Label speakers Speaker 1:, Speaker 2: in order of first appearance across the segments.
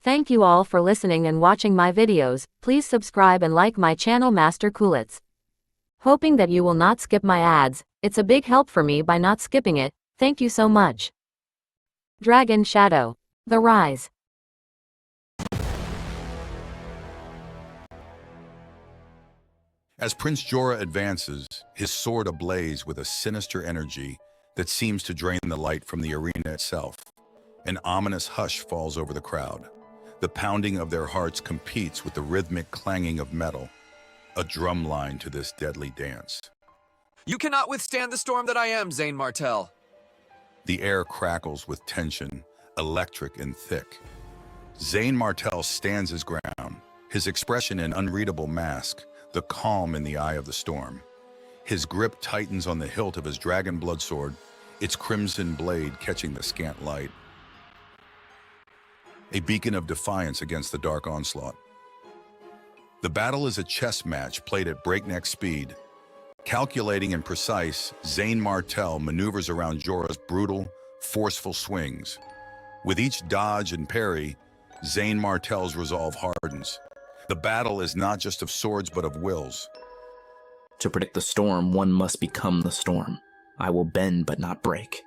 Speaker 1: Thank you all for listening and watching my videos. Please subscribe and like my channel Master Coolitz. Hoping that you will not skip my ads. It's a big help for me by not skipping it. Thank you so much. Dragon Shadow. The Rise.
Speaker 2: As Prince Jorah advances, his sword ablaze with a sinister energy that seems to drain the light from the arena itself. An ominous hush falls over the crowd. The pounding of their hearts competes with the rhythmic clanging of metal, a drum line to this deadly dance.
Speaker 3: You cannot withstand the storm that I am, Zane Martell.
Speaker 2: The air crackles with tension, electric and thick. Zane Martell stands his ground, his expression an unreadable mask, the calm in the eye of the storm. His grip tightens on the hilt of his dragon blood sword, its crimson blade catching the scant light. A beacon of defiance against the dark onslaught. The battle is a chess match played at breakneck speed. Calculating and precise, Zane Martell maneuvers around Jorah's brutal, forceful swings. With each dodge and parry, Zane Martell's resolve hardens. The battle is not just of swords but of wills.
Speaker 4: To predict the storm, one must become the storm. I will bend but not break.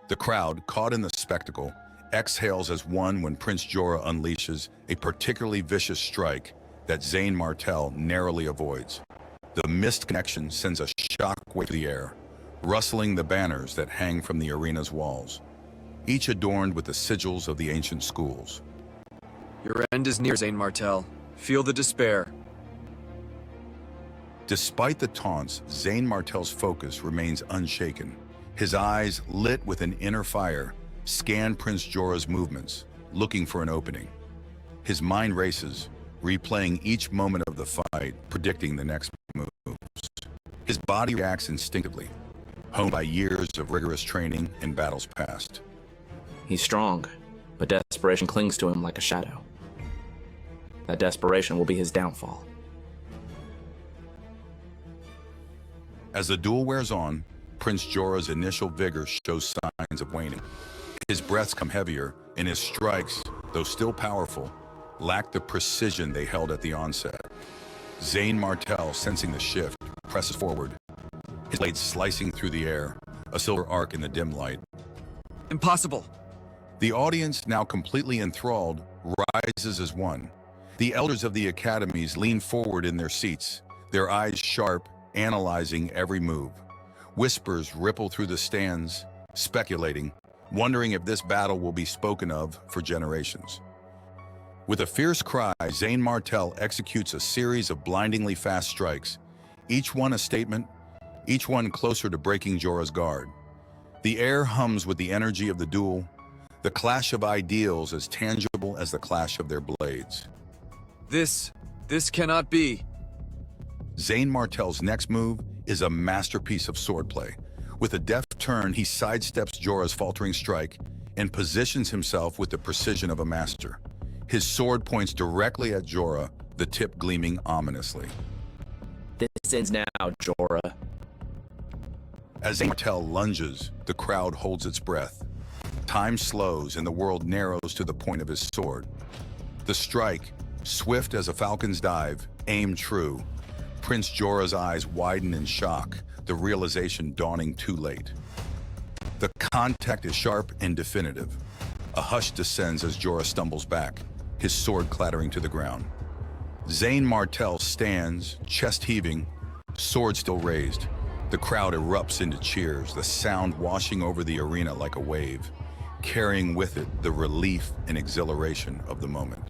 Speaker 2: The crowd, caught in the spectacle, exhales as one when Prince Jorah unleashes a particularly vicious strike that Zane Martell narrowly avoids. The missed connection sends a shockwave through the air, rustling the banners that hang from the arena's walls, each adorned with the sigils of the ancient schools.
Speaker 3: Your end is near, Zane Martell. Feel the despair.
Speaker 2: Despite the taunts, Zane Martell's focus remains unshaken. His eyes, lit with an inner fire, scan Prince Jorah's movements, looking for an opening. His mind races, replaying each moment of the fight, predicting the next moves. His body reacts instinctively, honed by years of rigorous training in battles past.
Speaker 4: He's strong, but desperation clings to him like a shadow. That desperation will be his downfall.
Speaker 2: As the duel wears on, Prince Jorah's initial vigor shows signs of waning. His breaths come heavier, and his strikes, though still powerful, lack the precision they held at the onset. Zane Martell, sensing the shift, presses forward, his blade slicing through the air, a silver arc in the dim light.
Speaker 3: Impossible.
Speaker 2: The audience, now completely enthralled, rises as one. The elders of the academies lean forward in their seats, their eyes sharp, analyzing every move. Whispers ripple through the stands, speculating, wondering if this battle will be spoken of for generations. With a fierce cry, Zane Martell executes a series of blindingly fast strikes, each one a statement, each one closer to breaking Jorah's guard. The air hums with the energy of the duel, the clash of ideals as tangible as the clash of their blades.
Speaker 3: This cannot be.
Speaker 2: Zane Martell's next move is a masterpiece of swordplay. With a deft turn, he sidesteps Jorah's faltering strike and positions himself with the precision of a master. His sword points directly at Jorah, the tip gleaming ominously.
Speaker 4: This ends now, Jorah.
Speaker 2: As Zane Martell lunges, the crowd holds its breath. Time slows and the world narrows to the point of his sword. The strike, swift as a falcon's dive, aimed true. Prince Jorah's eyes widen in shock, the realization dawning too late. The contact is sharp and definitive. A hush descends as Jorah stumbles back, his sword clattering to the ground. Zane Martell stands, chest heaving, sword still raised. The crowd erupts into cheers, the sound washing over the arena like a wave, carrying with it the relief and exhilaration of the moment.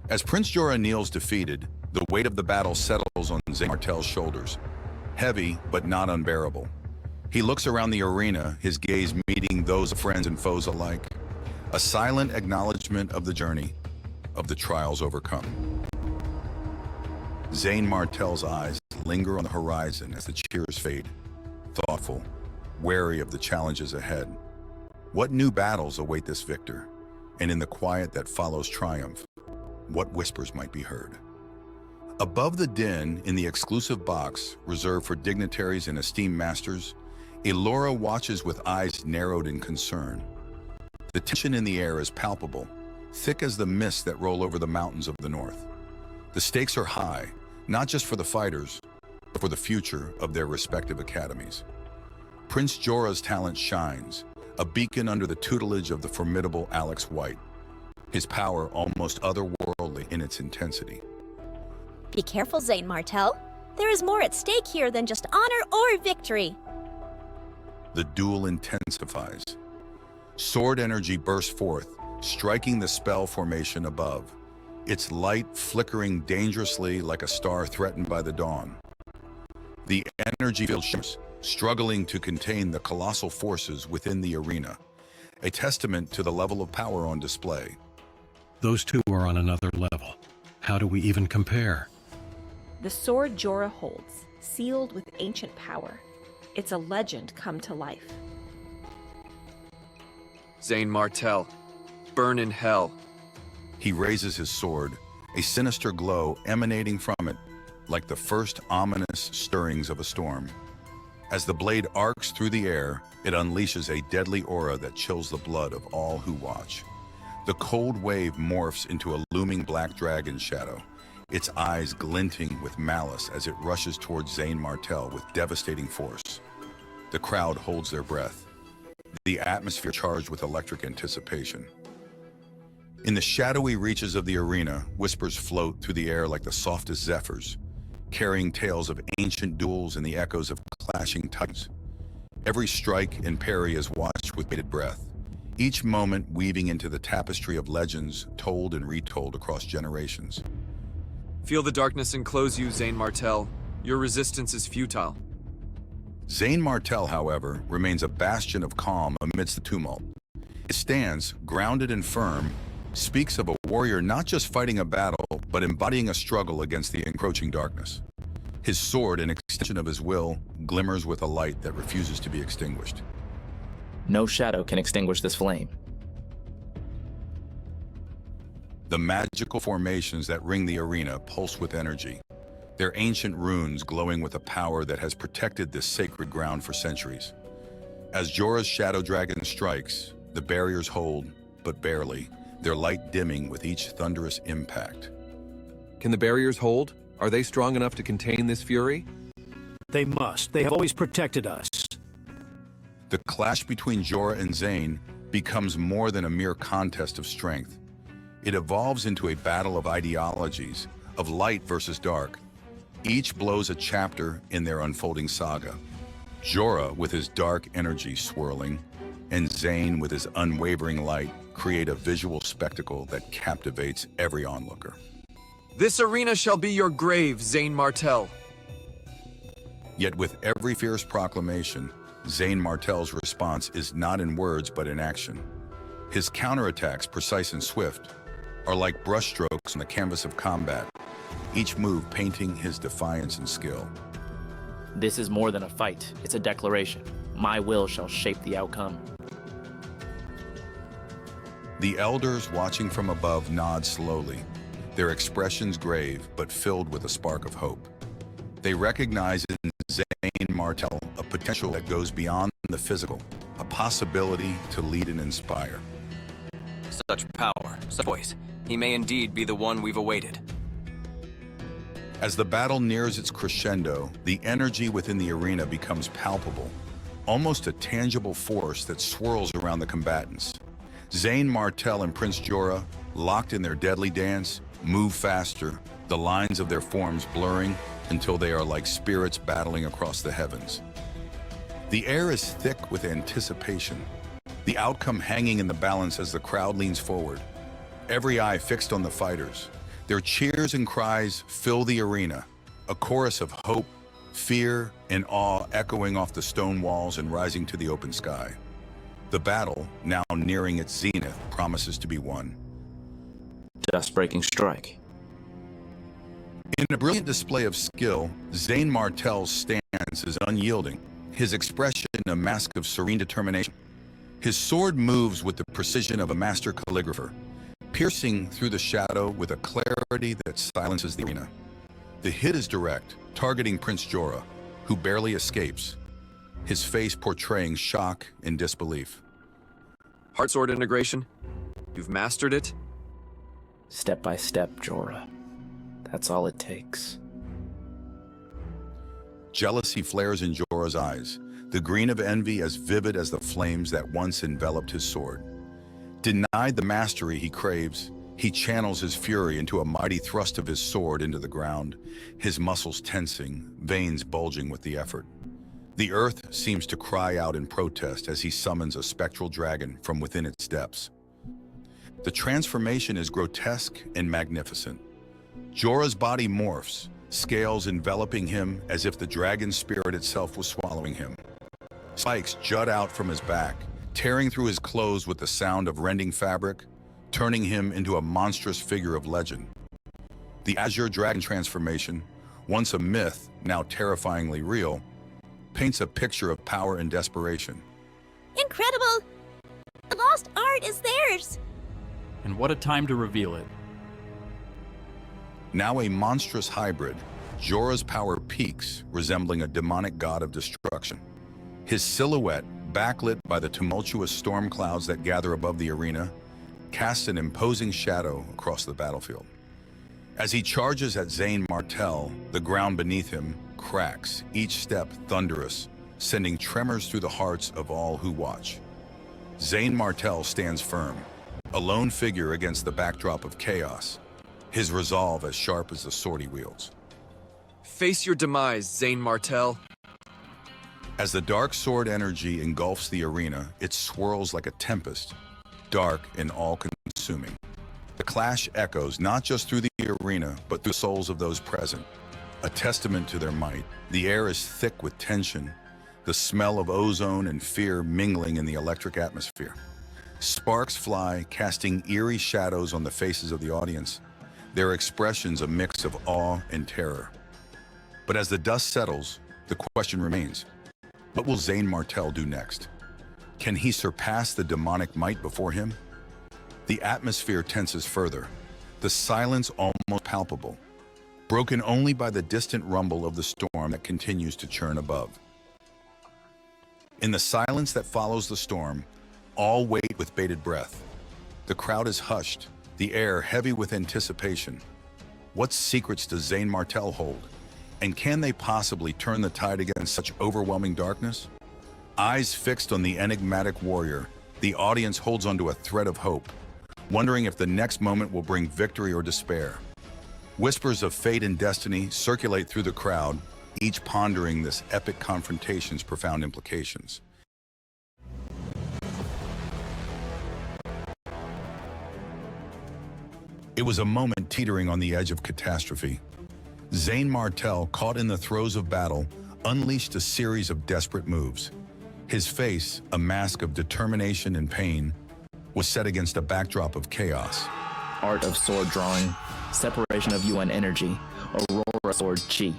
Speaker 2: As Prince Jorah kneels defeated, the weight of the battle settles on Zane Martell's shoulders, heavy but not unbearable. He looks around the arena, his gaze meeting those of friends and foes alike, a silent acknowledgement of the journey, of the trials overcome. Zane Martell's eyes linger on the horizon as the cheers fade, thoughtful, wary of the challenges ahead. What new battles await this victor? And in the quiet that follows triumph, what whispers might be heard? Above the din, in the exclusive box reserved for dignitaries and esteemed masters, Elora watches with eyes narrowed in concern. The tension in the air is palpable, thick as the mists that roll over the mountains of the north. The stakes are high, not just for the fighters, but for the future of their respective academies. Prince Jorah's talent shines, a beacon under the tutelage of the formidable Alex White, his power almost otherworldly in its intensity.
Speaker 5: Be careful, Zane Martell. There is more at stake here than just honor or victory.
Speaker 2: The duel intensifies. Sword energy bursts forth, striking the spell formation above, its light flickering dangerously like a star threatened by the dawn. The energy field shifts, struggling to contain the colossal forces within the arena, a testament to the level of power on display.
Speaker 6: Those two are on another level. How do we even compare?
Speaker 7: The sword Jorah holds, sealed with ancient power. It's a legend come to life.
Speaker 3: Zane Martell, burn in hell.
Speaker 2: He raises his sword, a sinister glow emanating from it, like the first ominous stirrings of a storm. As the blade arcs through the air, it unleashes a deadly aura that chills the blood of all who watch. The cold wave morphs into a looming black dragon shadow, its eyes glinting with malice as it rushes towards Zane Martell with devastating force. The crowd holds their breath, the atmosphere charged with electric anticipation. In the shadowy reaches of the arena, whispers float through the air like the softest zephyrs, carrying tales of ancient duels and the echoes of clashing titans. Every strike and parry is watched with bated breath, each moment weaving into the tapestry of legends told and retold across generations.
Speaker 3: Feel the darkness enclose you, Zane Martell. Your resistance is futile.
Speaker 2: Zane Martell, however, remains a bastion of calm amidst the tumult. His stance, grounded and firm, speaks of a warrior not just fighting a battle, but embodying a struggle against the encroaching darkness. His sword, an extension of his will, glimmers with a light that refuses to be extinguished.
Speaker 4: No shadow can extinguish this flame.
Speaker 2: The magical formations that ring the arena pulse with energy, their ancient runes glowing with a power that has protected this sacred ground for centuries. As Jorah's shadow dragon strikes, the barriers hold, but barely, their light dimming with each thunderous impact.
Speaker 8: Can the barriers hold? Are they strong enough to contain this fury?
Speaker 9: They must. They have always protected us.
Speaker 2: The clash between Jorah and Zane becomes more than a mere contest of strength. It evolves into a battle of ideologies, of light versus dark. Each blows a chapter in their unfolding saga. Jorah, with his dark energy swirling, and Zane, with his unwavering light, create a visual spectacle that captivates every onlooker.
Speaker 3: This arena shall be your grave, Zane Martell.
Speaker 2: Yet with every fierce proclamation, Zane Martell's response is not in words but in action. His counterattacks, precise and swift, are like brushstrokes on the canvas of combat, each move painting his defiance and skill.
Speaker 4: This is more than a fight, it's a declaration. My will shall shape the outcome.
Speaker 2: The elders watching from above nod slowly, their expressions grave but filled with a spark of hope. They recognize in Zane Martell a potential that goes beyond the physical, a possibility to lead and inspire.
Speaker 10: Such power, such voice. He may indeed be the one we've awaited.
Speaker 2: As the battle nears its crescendo, the energy within the arena becomes palpable, almost a tangible force that swirls around the combatants. Zane Martell and Prince Jorah, locked in their deadly dance, move faster, the lines of their forms blurring until they are like spirits battling across the heavens. The air is thick with anticipation, the outcome hanging in the balance as the crowd leans forward, every eye fixed on the fighters. Their cheers and cries fill the arena, a chorus of hope, fear, and awe echoing off the stone walls and rising to the open sky. The battle, now nearing its zenith, promises to be won.
Speaker 4: Dust-breaking strike.
Speaker 2: In a brilliant display of skill, Zane Martell's stance is unyielding, his expression a mask of serene determination. His sword moves with the precision of a master calligrapher, piercing through the shadow with a clarity that silences the arena. The hit is direct, targeting Prince Jorah, who barely escapes, his face portraying shock and disbelief.
Speaker 3: Heart sword integration? You've mastered it?
Speaker 4: Step by step, Jorah. That's all it takes.
Speaker 2: Jealousy flares in Jorah's eyes, the green of envy as vivid as the flames that once enveloped his sword. Denied the mastery he craves, he channels his fury into a mighty thrust of his sword into the ground, his muscles tensing, veins bulging with the effort. The earth seems to cry out in protest as he summons a spectral dragon from within its depths. The transformation is grotesque and magnificent. Jorah's body morphs, scales enveloping him as if the dragon spirit itself was swallowing him. Spikes jut out from his back, tearing through his clothes with the sound of rending fabric, turning him into a monstrous figure of legend. The Azure Dragon transformation, once a myth, now terrifyingly real, paints a picture of power and desperation.
Speaker 5: Incredible! The lost art is theirs!
Speaker 11: And what a time to reveal it.
Speaker 2: Now a monstrous hybrid, Jorah's power peaks, resembling a demonic god of destruction. His silhouette, backlit by the tumultuous storm clouds that gather above the arena, casts an imposing shadow across the battlefield. As he charges at Zayn Martell, the ground beneath him cracks, each step thunderous, sending tremors through the hearts of all who watch. Zayn Martell stands firm, a lone figure against the backdrop of chaos, his resolve as sharp as the sword he wields.
Speaker 3: Face your demise, Zayn Martell.
Speaker 2: As the dark sword energy engulfs the arena, it swirls like a tempest, dark and all-consuming. The clash echoes not just through the arena, but through the souls of those present. A testament to their might, the air is thick with tension, the smell of ozone and fear mingling in the electric atmosphere. Sparks fly, casting eerie shadows on the faces of the audience, their expressions a mix of awe and terror. But as the dust settles, the question remains, what will Zayn Martell do next? Can he surpass the demonic might before him? The atmosphere tenses further, the silence almost palpable, broken only by the distant rumble of the storm that continues to churn above. In the silence that follows the storm, all wait with bated breath. The crowd is hushed, the air heavy with anticipation. What secrets does Zayn Martell hold? And can they possibly turn the tide against such overwhelming darkness? Eyes fixed on the enigmatic warrior, the audience holds onto a thread of hope, wondering if the next moment will bring victory or despair. Whispers of fate and destiny circulate through the crowd, each pondering this epic confrontation's profound implications. It was a moment teetering on the edge of catastrophe. Zayn Martell, caught in the throes of battle, unleashed a series of desperate moves. His face, a mask of determination and pain, was set against a backdrop of chaos.
Speaker 4: Art of sword drawing, separation of UN energy, Aurora sword chi.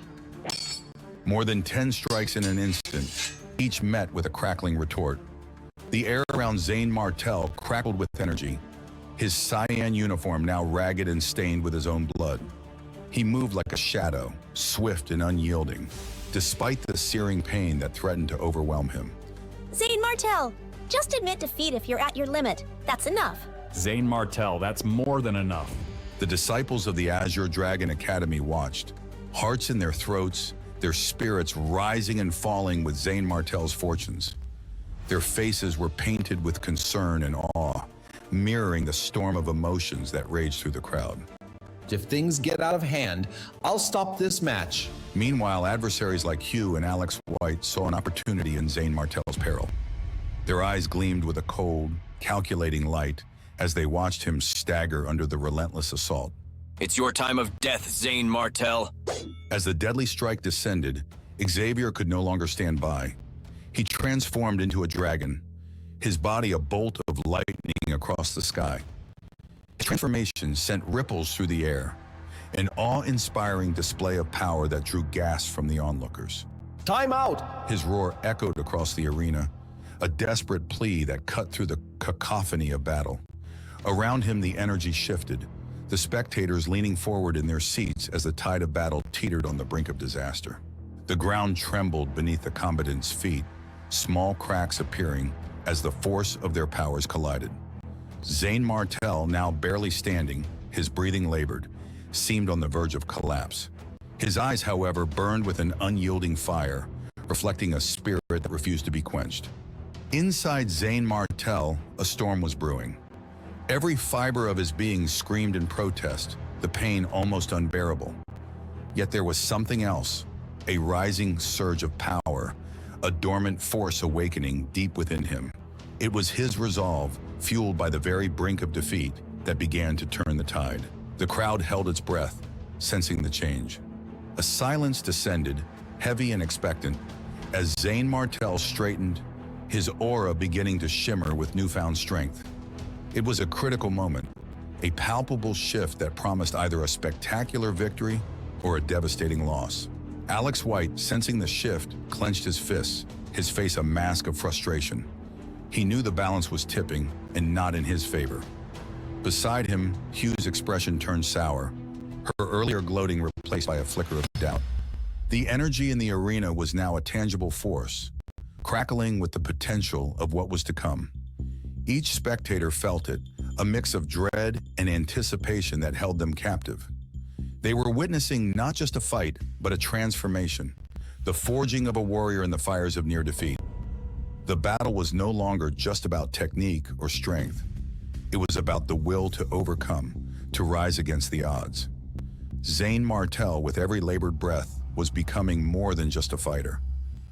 Speaker 2: More than 10 strikes in an instant, each met with a crackling retort. The air around Zayn Martell crackled with energy, his cyan uniform now ragged and stained with his own blood. He moved like a shadow, swift and unyielding, despite the searing pain that threatened to overwhelm him.
Speaker 5: Zayn Martell, just admit defeat if you're at your limit. That's enough.
Speaker 11: Zayn Martell, that's more than enough.
Speaker 2: The disciples of the Azure Dragon Academy watched, hearts in their throats, their spirits rising and falling with Zayn Martell's fortunes. Their faces were painted with concern and awe, mirroring the storm of emotions that raged through the crowd.
Speaker 12: If things get out of hand, I'll stop this match.
Speaker 2: Meanwhile, adversaries like Hugh and Alex White saw an opportunity in Zayn Martell's peril. Their eyes gleamed with a cold, calculating light as they watched him stagger under the relentless assault.
Speaker 10: It's your time of death, Zayn Martell.
Speaker 2: As the deadly strike descended, Xavier could no longer stand by. He transformed into a dragon, his body a bolt of lightning across the sky. His transformation sent ripples through the air, an awe-inspiring display of power that drew gasps from the onlookers.
Speaker 12: Time out!
Speaker 2: His roar echoed across the arena, a desperate plea that cut through the cacophony of battle. Around him, the energy shifted, the spectators leaning forward in their seats as the tide of battle teetered on the brink of disaster. The ground trembled beneath the combatants' feet, small cracks appearing, as the force of their powers collided. Zayn Martel, now barely standing, his breathing labored, seemed on the verge of collapse. His eyes, however, burned with an unyielding fire, reflecting a spirit that refused to be quenched. Inside Zayn Martel, a storm was brewing. Every fiber of his being screamed in protest, the pain almost unbearable. Yet there was something else, a rising surge of power, a dormant force awakening deep within him. It was his resolve, fueled by the very brink of defeat, that began to turn the tide. The crowd held its breath, sensing the change. A silence descended, heavy and expectant, as Zayn Martel straightened, his aura beginning to shimmer with newfound strength. It was a critical moment, a palpable shift that promised either a spectacular victory or a devastating loss. Alex White, sensing the shift, clenched his fists, his face a mask of frustration. He knew the balance was tipping, and not in his favor. Beside him, Hugh's expression turned sour, her earlier gloating replaced by a flicker of doubt. The energy in the arena was now a tangible force, crackling with the potential of what was to come. Each spectator felt it, a mix of dread and anticipation that held them captive. They were witnessing not just a fight, but a transformation, the forging of a warrior in the fires of near defeat. The battle was no longer just about technique or strength. It was about the will to overcome, to rise against the odds. Zayn Martel, with every labored breath, was becoming more than just a fighter.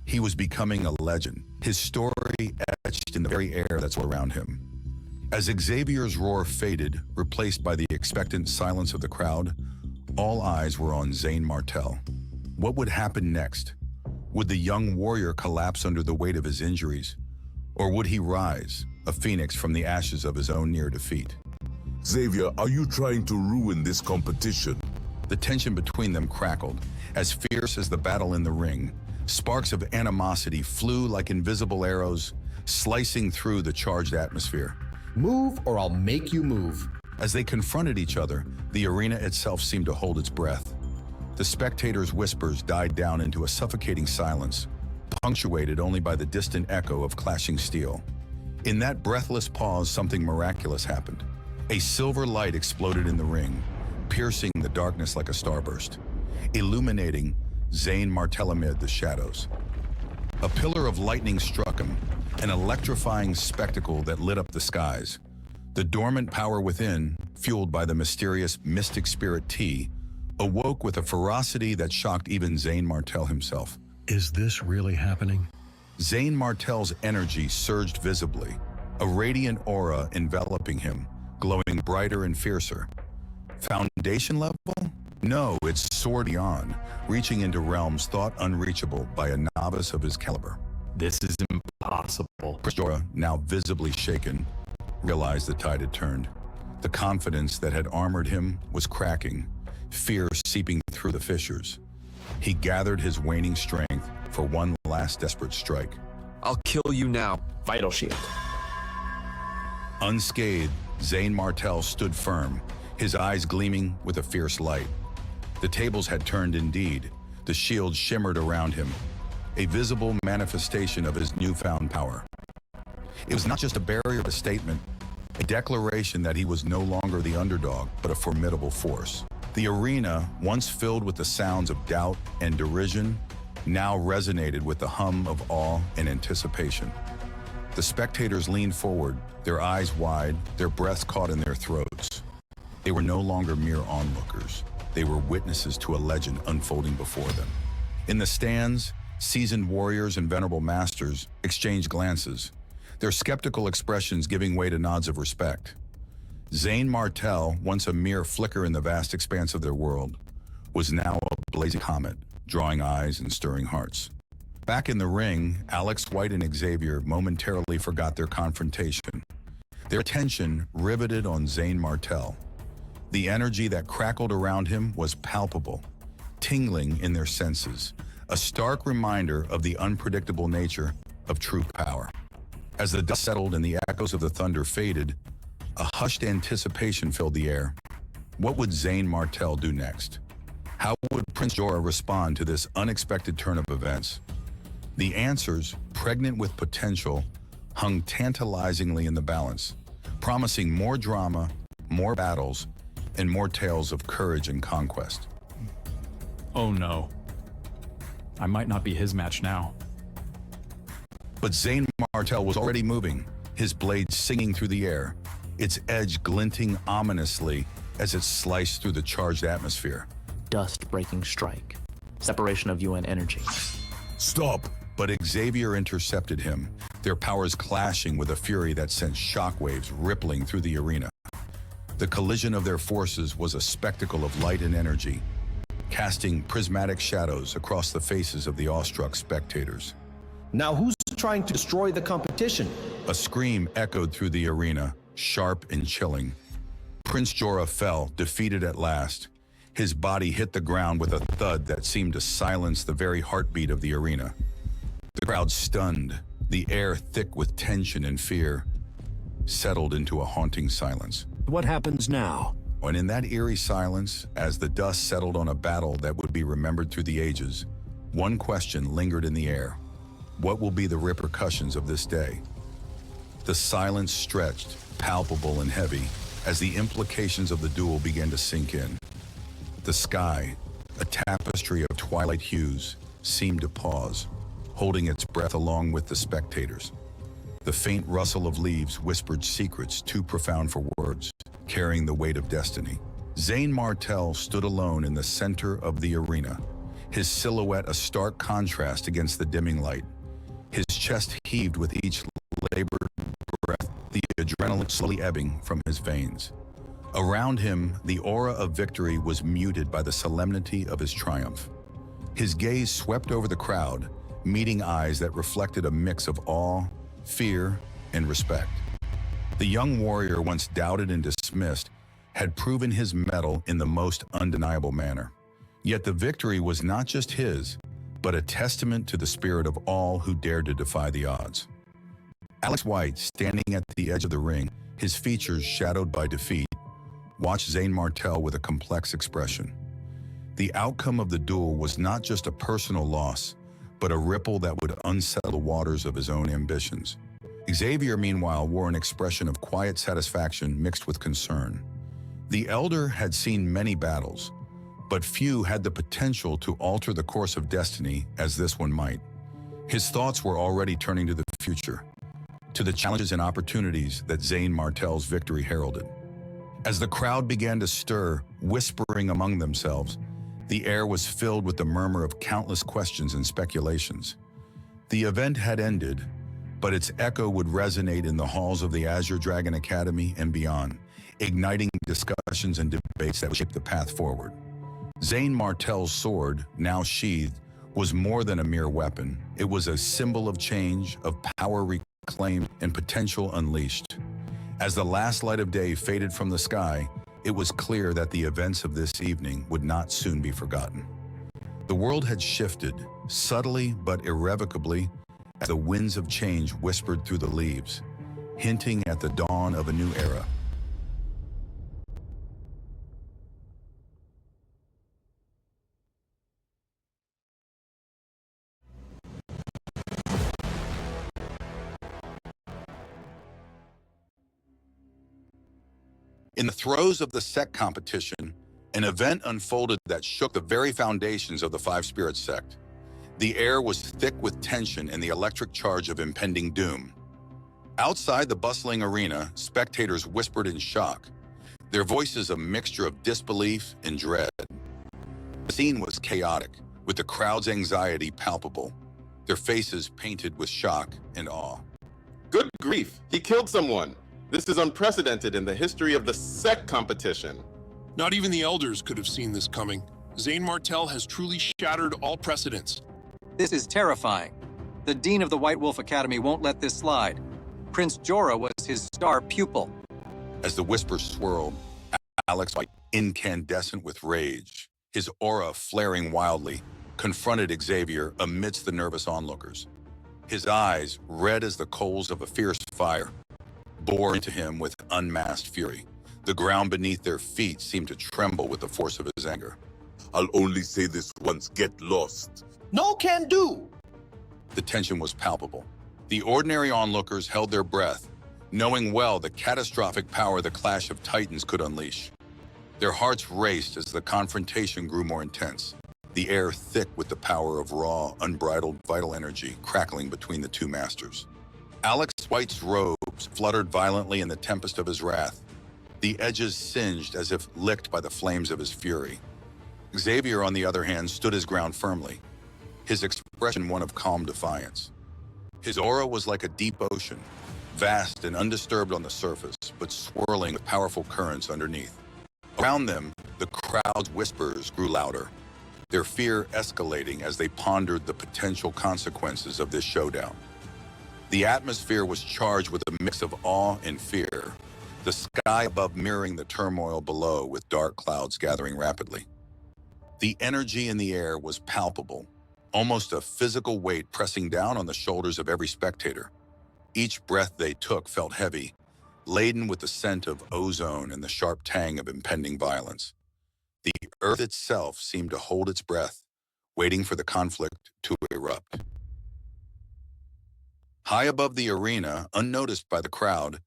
Speaker 2: He was becoming a legend, his story etched in the very air that's around him. As Xavier's roar faded, replaced by the expectant silence of the crowd, all eyes were on Zayn Martel. What would happen next? Would the young warrior collapse under the weight of his injuries? Or would he rise, a phoenix from the ashes of his own near defeat?
Speaker 13: Xavier, are you trying to ruin this competition?
Speaker 2: The tension between them crackled, as fierce as the battle in the ring. Sparks of animosity flew like invisible arrows, slicing through the charged atmosphere.
Speaker 12: Move or I'll make you move.
Speaker 2: As they confronted each other, the arena itself seemed to hold its breath. The spectators' whispers died down into a suffocating silence, punctuated only by the distant echo of clashing steel. In that breathless pause, something miraculous happened. A silver light exploded in the ring, piercing the darkness like a starburst, illuminating Zayn Martel amid the shadows. A pillar of lightning struck him, an electrifying spectacle that lit up the skies. The dormant power within, fueled by the mysterious mystic spirit T, awoke with a ferocity that shocked even Zayn Martel himself.
Speaker 6: Is this really happening?
Speaker 2: Zayn Martel's energy surged visibly, a radiant aura enveloping him, glowing brighter and fiercer. Foundation level? No, it's soared beyond, reaching into realms thought unreachable by a novice of his caliber.
Speaker 11: This is impossible.
Speaker 2: Jorah, now visibly shaken, realized the tide had turned. The confidence that had armored him was cracking, fear seeping through the fissures. He gathered his waning strength for one last desperate strike.
Speaker 3: I'll kill you now.
Speaker 4: Vital shield.
Speaker 2: Unscathed, Zayn Martel stood firm, his eyes gleaming with a fierce light. The tables had turned indeed. The shield shimmered around him, a visible manifestation of his newfound power. It was not just a barrier, but a statement, a declaration that he was no longer the underdog, but a formidable force. The arena, once filled with the sounds of doubt and derision, now resonated with the hum of awe and anticipation. The spectators leaned forward, their eyes wide, their breaths caught in their throats. They were no longer mere onlookers. They were witnesses to a legend unfolding before them. In the stands, seasoned warriors and venerable masters exchanged glances, their skeptical expressions giving way to nods of respect. Zayn Martel, once a mere flicker in the vast expanse of their world, was now a blazing comet, drawing eyes and stirring hearts. Back in the ring, Alex White and Xavier momentarily forgot their confrontation, their attention riveted on Zayn Martel. The energy that crackled around him was palpable, tingling in their senses, a stark reminder of the unpredictable nature of true power. As the dust settled and the echoes of the thunder faded, a hushed anticipation filled the air. What would Zayn Martel do next? How would Prince Jorah respond to this unexpected turn of events? The answers, pregnant with potential, hung tantalizingly in the balance, promising more drama, more battles, and more tales of courage and conquest.
Speaker 11: Oh no. I might not be his match now.
Speaker 2: But Zane Martel was already moving, his blade singing through the air, its edge glinting ominously as it sliced through the charged atmosphere.
Speaker 4: Dust-breaking strike. Separation of UN energy.
Speaker 13: Stop!
Speaker 2: But Xavier intercepted him, their powers clashing with a fury that sent shockwaves rippling through the arena. The collision of their forces was a spectacle of light and energy, casting prismatic shadows across the faces of the awestruck spectators.
Speaker 12: Now who's trying to destroy the competition?
Speaker 2: A scream echoed through the arena, sharp and chilling. Prince Jorah fell, defeated at last. His body hit the ground with a thud that seemed to silence the very heartbeat of the arena. The crowd stunned, the air thick with tension and fear, settled into a haunting silence.
Speaker 9: What happens now?
Speaker 2: And in that eerie silence, as the dust settled on a battle that would be remembered through the ages, one question lingered in the air. What will be the repercussions of this day? The silence stretched, palpable and heavy, as the implications of the duel began to sink in. The sky, a tapestry of twilight hues, seemed to pause, holding its breath along with the spectators. The faint rustle of leaves whispered secrets too profound for words, carrying the weight of destiny. Zane Martel stood alone in the center of the arena, his silhouette a stark contrast against the dimming light. His chest heaved with each labored breath, the adrenaline slowly ebbing from his veins. Around him, the aura of victory was muted by the solemnity of his triumph. His gaze swept over the crowd, meeting eyes that reflected a mix of awe, fear, and respect. The young warrior, once doubted and dismissed, had proven his mettle in the most undeniable manner. Yet the victory was not just his, but a testament to the spirit of all who dared to defy the odds. Alex White, standing at the edge of the ring, his features shadowed by defeat, watched Zane Martel with a complex expression. The outcome of the duel was not just a personal loss, but a ripple that would unsettle the waters of his own ambitions. Xavier, meanwhile, wore an expression of quiet satisfaction mixed with concern. The elder had seen many battles, but few had the potential to alter the course of destiny as this one might. His thoughts were already turning to the future, to the challenges and opportunities that Zane Martel's victory heralded. As the crowd began to stir, whispering among themselves, the air was filled with the murmur of countless questions and speculations. The event had ended, but its echo would resonate in the halls of the Azure Dragon Academy and beyond, igniting discussions and debates that would shape the path forward. Zane Martel's sword, now sheathed, was more than a mere weapon. It was a symbol of change, of power reclaimed, and potential unleashed. As the last light of day faded from the sky, it was clear that the events of this evening would not soon be forgotten. The world had shifted, subtly but irrevocably, as the winds of change whispered through the leaves, hinting at the dawn of a new era. In the throes of the Sect competition, an event unfolded that shook the very foundations of the Five Spirits Sect. The air was thick with tension and the electric charge of impending doom. Outside the bustling arena, spectators whispered in shock, their voices a mixture of disbelief and dread. The scene was chaotic, with the crowd's anxiety palpable, their faces painted with shock and awe.
Speaker 14: Good grief, he killed someone! This is unprecedented in the history of the Sect competition.
Speaker 15: Not even the elders could have seen this coming. Zane Martel has truly shattered all precedents.
Speaker 16: This is terrifying. The Dean of the White Wolf Academy won't let this slide. Prince Jorah was his star pupil.
Speaker 2: As the whispers swirled, Alex White, incandescent with rage, his aura flaring wildly, confronted Xavier amidst the nervous onlookers. His eyes, red as the coals of a fierce fire, bore into him with unmasked fury. The ground beneath their feet seemed to tremble with the force of his anger.
Speaker 13: I'll only say this once, get lost.
Speaker 12: No can do!
Speaker 2: The tension was palpable. The ordinary onlookers held their breath, knowing well the catastrophic power the clash of titans could unleash. Their hearts raced as the confrontation grew more intense, the air thick with the power of raw, unbridled vital energy crackling between the two masters. Alex White's robes fluttered violently in the tempest of his wrath, the edges singed as if licked by the flames of his fury. Xavier, on the other hand, stood his ground firmly, his expression one of calm defiance. His aura was like a deep ocean, vast and undisturbed on the surface, but swirling with powerful currents underneath. Around them, the crowd's whispers grew louder, their fear escalating as they pondered the potential consequences of this showdown. The atmosphere was charged with a mix of awe and fear, the sky above mirroring the turmoil below with dark clouds gathering rapidly. The energy in the air was palpable, almost a physical weight pressing down on the shoulders of every spectator. Each breath they took felt heavy, laden with the scent of ozone and the sharp tang of impending violence. The earth itself seemed to hold its breath, waiting for the conflict to erupt. High above the arena, unnoticed by the crowd,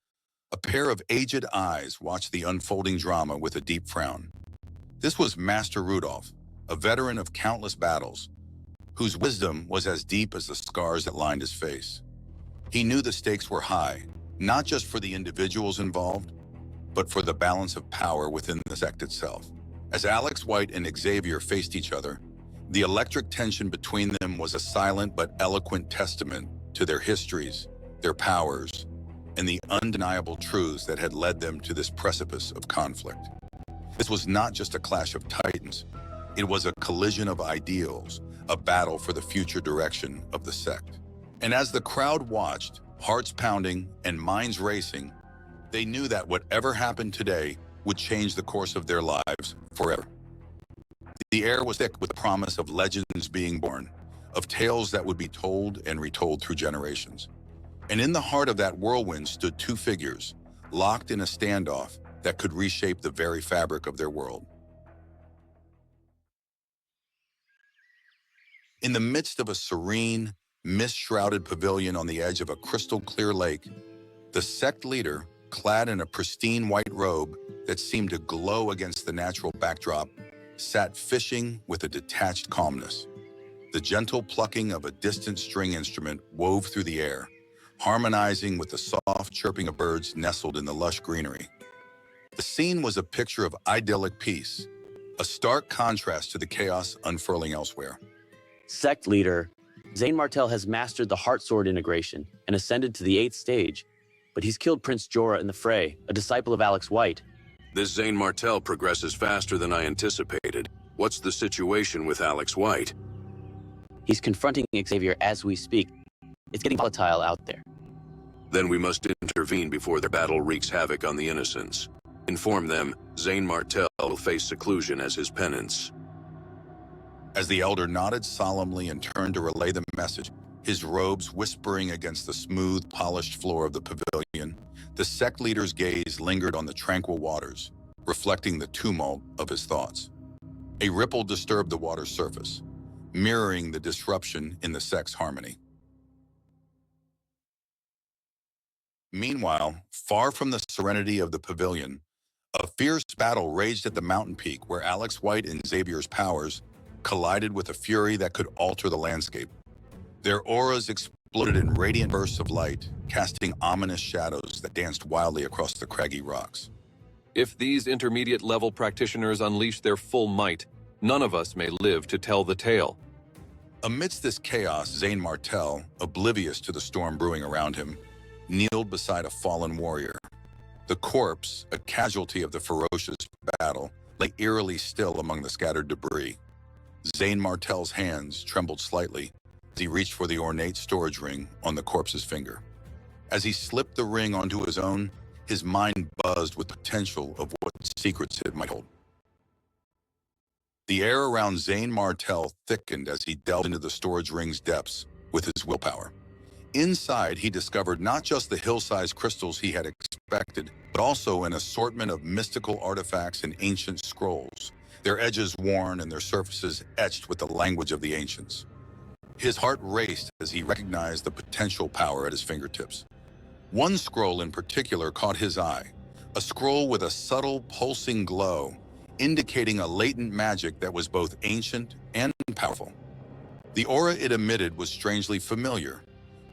Speaker 2: a pair of aged eyes watched the unfolding drama with a deep frown. This was Master Rudolph, a veteran of countless battles, whose wisdom was as deep as the scars that lined his face. He knew the stakes were high, not just for the individuals involved, but for the balance of power within the sect itself. As Alex White and Xavier faced each other, the electric tension between them was a silent but eloquent testament to their histories, their powers, and the undeniable truths that had led them to this precipice of conflict. This was not just a clash of titans, it was a collision of ideals, a battle for the future direction of the sect. And as the crowd watched, hearts pounding and minds racing, they knew that whatever happened today would change the course of their lives forever. The air was thick with the promise of legends being born, of tales that would be told and retold through generations. And in the heart of that whirlwind stood two figures, locked in a standoff that could reshape the very fabric of their world. In the midst of a serene, mist-shrouded pavilion on the edge of a crystal-clear lake, the sect leader, clad in a pristine white robe that seemed to glow against the natural backdrop, sat fishing with a detached calmness. The gentle plucking of a distant string instrument wove through the air, harmonizing with the soft chirping of birds nestled in the lush greenery. The scene was a picture of idyllic peace, a stark contrast to the chaos unfurling elsewhere.
Speaker 17: Sect leader, Zane Martel has mastered the Heart Sword integration and ascended to the 8th stage, but he's killed Prince Jorah in the fray, a disciple of Alex White.
Speaker 18: This Zane Martel progresses faster than I anticipated. What's the situation with Alex White?
Speaker 17: He's confronting Xavier as we speak. It's getting volatile out there.
Speaker 18: Then we must intervene before their battle wreaks havoc on the innocents. Inform them Zane Martel will face seclusion as his penance.
Speaker 2: As the elder nodded solemnly and turned to relay the message, his robes whispering against the smooth, polished floor of the pavilion, the sect leader's gaze lingered on the tranquil waters, reflecting the tumult of his thoughts. A ripple disturbed the water's surface, mirroring the disruption in the sect's harmony. Meanwhile, far from the serenity of the pavilion, a fierce battle raged at the mountain peak where Alex White and Xavier's powers collided with a fury that could alter the landscape. Their auras exploded in radiant bursts of light, casting ominous shadows that danced wildly across the craggy rocks.
Speaker 8: If these intermediate-level practitioners unleash their full might, none of us may live to tell the tale.
Speaker 2: Amidst this chaos, Zane Martel, oblivious to the storm brewing around him, kneeled beside a fallen warrior. The corpse, a casualty of the ferocious battle, lay eerily still among the scattered debris. Zane Martel's hands trembled slightly as he reached for the ornate storage ring on the corpse's finger. As he slipped the ring onto his own, his mind buzzed with potential of what secrets it might hold. The air around Zane Martel thickened as he delved into the storage ring's depths with his willpower. Inside, he discovered not just the hill-sized crystals he had expected, but also an assortment of mystical artifacts and ancient scrolls, their edges worn and their surfaces etched with the language of the ancients. His heart raced as he recognized the potential power at his fingertips. One scroll in particular caught his eye, a scroll with a subtle pulsing glow, indicating a latent magic that was both ancient and powerful. The aura it emitted was strangely familiar,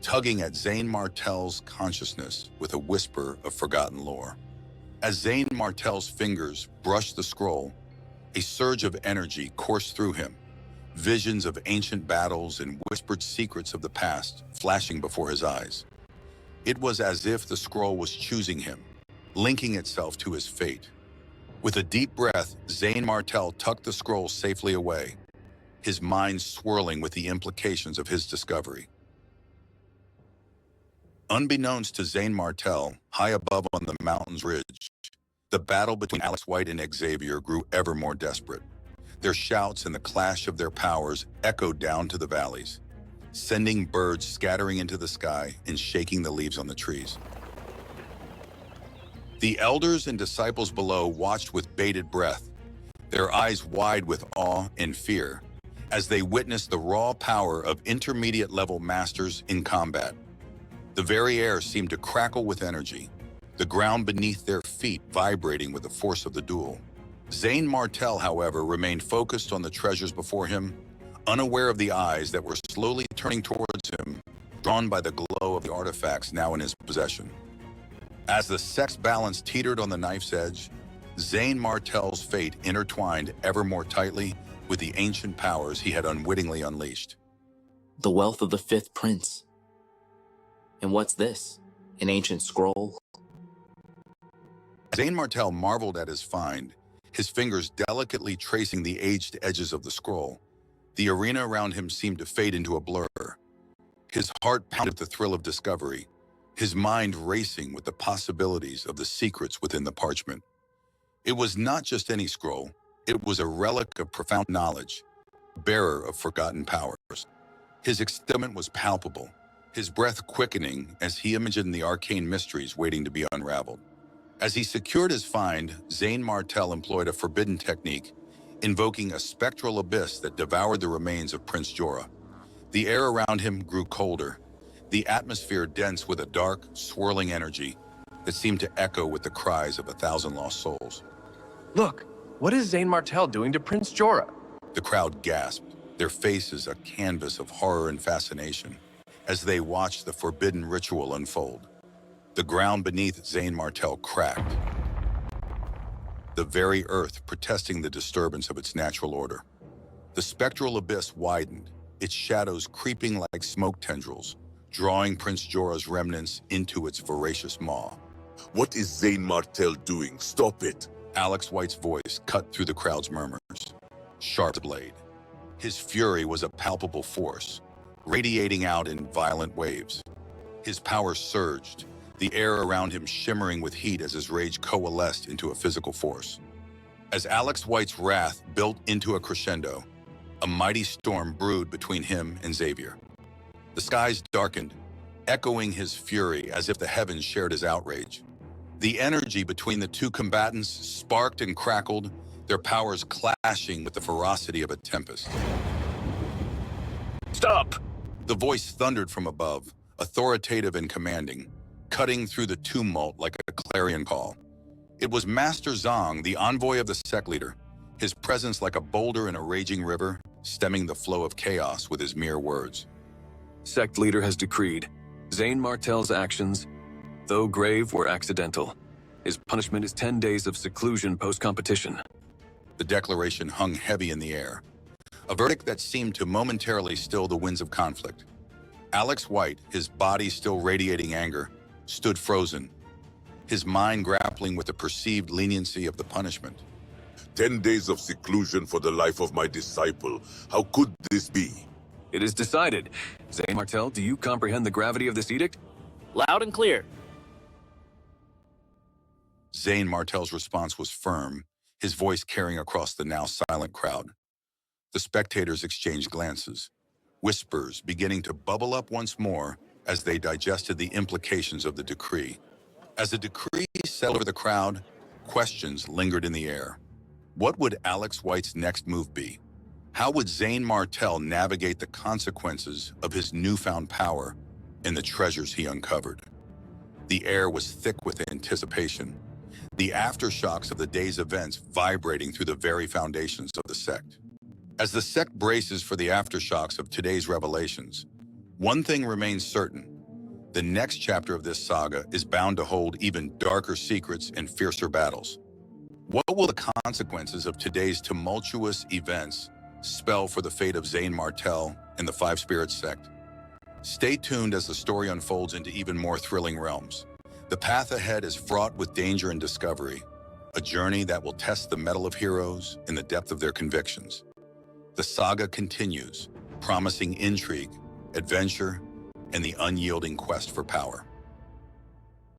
Speaker 2: tugging at Zane Martel's consciousness with a whisper of forgotten lore. As Zane Martel's fingers brushed the scroll, a surge of energy coursed through him, visions of ancient battles and whispered secrets of the past flashing before his eyes. It was as if the scroll was choosing him, linking itself to his fate. With a deep breath, Zane Martel tucked the scroll safely away, his mind swirling with the implications of his discovery. Unbeknownst to Zane Martel, high above on the mountain's ridge, the battle between Alex White and Xavier grew ever more desperate. Their shouts and the clash of their powers echoed down to the valleys, sending birds scattering into the sky and shaking the leaves on the trees. The elders and disciples below watched with bated breath, their eyes wide with awe and fear, as they witnessed the raw power of intermediate-level masters in combat. The very air seemed to crackle with energy, the ground beneath their feet vibrating with the force of the duel. Zane Martel, however, remained focused on the treasures before him, unaware of the eyes that were slowly turning towards him, drawn by the glow of the artifacts now in his possession. As the Sect's balance teetered on the knife's edge, Zane Martel's fate intertwined ever more tightly with the ancient powers he had unwittingly unleashed.
Speaker 4: The wealth of the Fifth Prince. And what's this? An ancient scroll?
Speaker 2: Zane Martel marveled at his find, his fingers delicately tracing the aged edges of the scroll. The arena around him seemed to fade into a blur. His heart pounded with the thrill of discovery, his mind racing with the possibilities of the secrets within the parchment. It was not just any scroll, it was a relic of profound knowledge, bearer of forgotten powers. His excitement was palpable, his breath quickening as he imagined the arcane mysteries waiting to be unraveled. As he secured his find, Zane Martel employed a forbidden technique, invoking a spectral abyss that devoured the remains of Prince Jorah. The air around him grew colder, the atmosphere dense with a dark, swirling energy that seemed to echo with the cries of 1,000 lost souls.
Speaker 19: Look, what is Zane Martel doing to Prince Jorah?
Speaker 2: The crowd gasped, their faces a canvas of horror and fascination, as they watched the forbidden ritual unfold. The ground beneath Zane Martel cracked, the very earth protesting the disturbance of its natural order. The spectral abyss widened, its shadows creeping like smoke tendrils, drawing Prince Jorah's remnants into its voracious maw.
Speaker 13: What is Zane Martel doing? Stop it!
Speaker 2: Alex White's voice cut through the crowd's murmurs, sharp as a blade. His fury was a palpable force, radiating out in violent waves. His power surged, the air around him shimmering with heat as his rage coalesced into a physical force. As Alex White's wrath built into a crescendo, a mighty storm brewed between him and Xavier. The skies darkened, echoing his fury as if the heavens shared his outrage. The energy between the two combatants sparked and crackled, their powers clashing with the ferocity of a tempest.
Speaker 19: Stop!
Speaker 2: The voice thundered from above, authoritative and commanding, cutting through the tumult like a clarion call. It was Master Zong, the envoy of the Sect leader, his presence like a boulder in a raging river, stemming the flow of chaos with his mere words.
Speaker 8: Sect leader has decreed, Zane Martel's actions, though grave, were accidental. His punishment is 10 days of seclusion post-competition.
Speaker 2: The declaration hung heavy in the air, a verdict that seemed to momentarily still the winds of conflict. Alex White, his body still radiating anger, stood frozen, his mind grappling with the perceived leniency of the punishment.
Speaker 13: 10 days of seclusion for the life of my disciple. How could this be?
Speaker 8: It is decided. Zane Martel, do you comprehend the gravity of this edict?
Speaker 4: Loud and clear.
Speaker 2: Zane Martel's response was firm, his voice carrying across the now silent crowd. The spectators exchanged glances, whispers beginning to bubble up once more as they digested the implications of the decree. As the decree settled over the crowd, questions lingered in the air. What would Alex White's next move be? How would Zane Martell navigate the consequences of his newfound power and the treasures he uncovered? The air was thick with anticipation, the aftershocks of the day's events vibrating through the very foundations of the Sect. As the Sect braces for the aftershocks of today's revelations, one thing remains certain. The next chapter of this saga is bound to hold even darker secrets and fiercer battles. What will the consequences of today's tumultuous events spell for the fate of Zane Martell and the Five Spirits Sect? Stay tuned as the story unfolds into even more thrilling realms. The path ahead is fraught with danger and discovery, a journey that will test the mettle of heroes and the depth of their convictions. The saga continues, promising intrigue, adventure, and the unyielding quest for power.